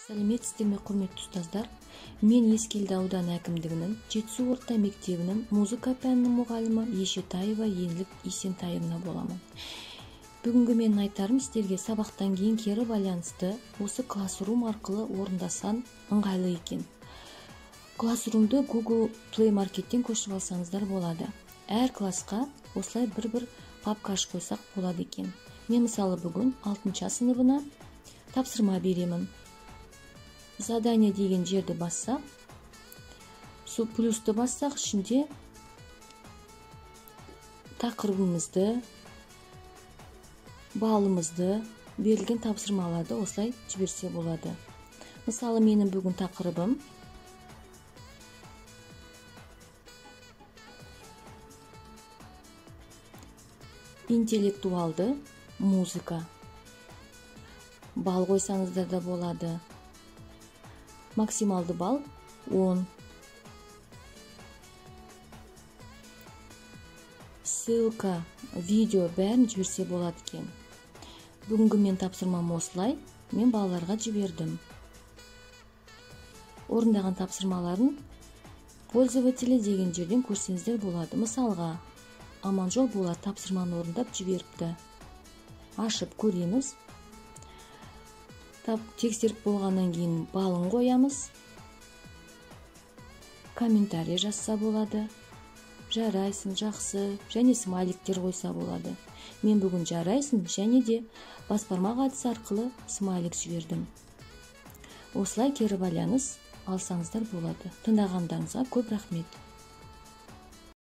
Сәлеметсіздер ме, құрметті ұстаздар? Мен Ескелді ауданы әкімдігінің Жетісу орта мектебінің музыка пәнінің мұғалімі Ешетаева Еңлік Есентаевна боламын. Бүгінгі менің айтарым сіздерге сабақтан кейін кері байланысты осы Classroom арқылы орындасан ыңғайлы екен. Classroom'ды Google Play Market'тен көшіріп алсаңыздар болады. Әр классқа осылай бір папка ашып қойсақ болады екен. Мен мысалы бүгін 6 сыныбына тапсырма беремін. Задание деген жерді бассақ, плюсты бассақ, ішінде тақырыбымызды, балымызды, берілген тапсырмаларды осылай жіберсе болады. Мысалы, менің бүгін тақырыбым интеллектуалды музыка. Бал қойсаңыздар да болады. Максималды бал 10. Ссылка, видео бәрін жіберсе болады екен. Бүгінгі мен тапсырмам осылай, мен балаларға жібердім. Орындаған тапсырмаларын пользователі деген жерден көрсеңіздер болады. Мысалға, Аманжол Болат тапсырманы орындап жіберіпті. Ашып көреміз. Тексеріп болғаннан кейін балын қоямыз. Комментарий жазса болады. Жарайсың, жақсы, және смайликтер қойса болады. Мен бүгін жарайсың, және де бас бармақ әдісі арқылы смайлик жібердім. Осылай кері байланыс алсаңыздар болады. Тыңдағандарыңызға көп рахмет.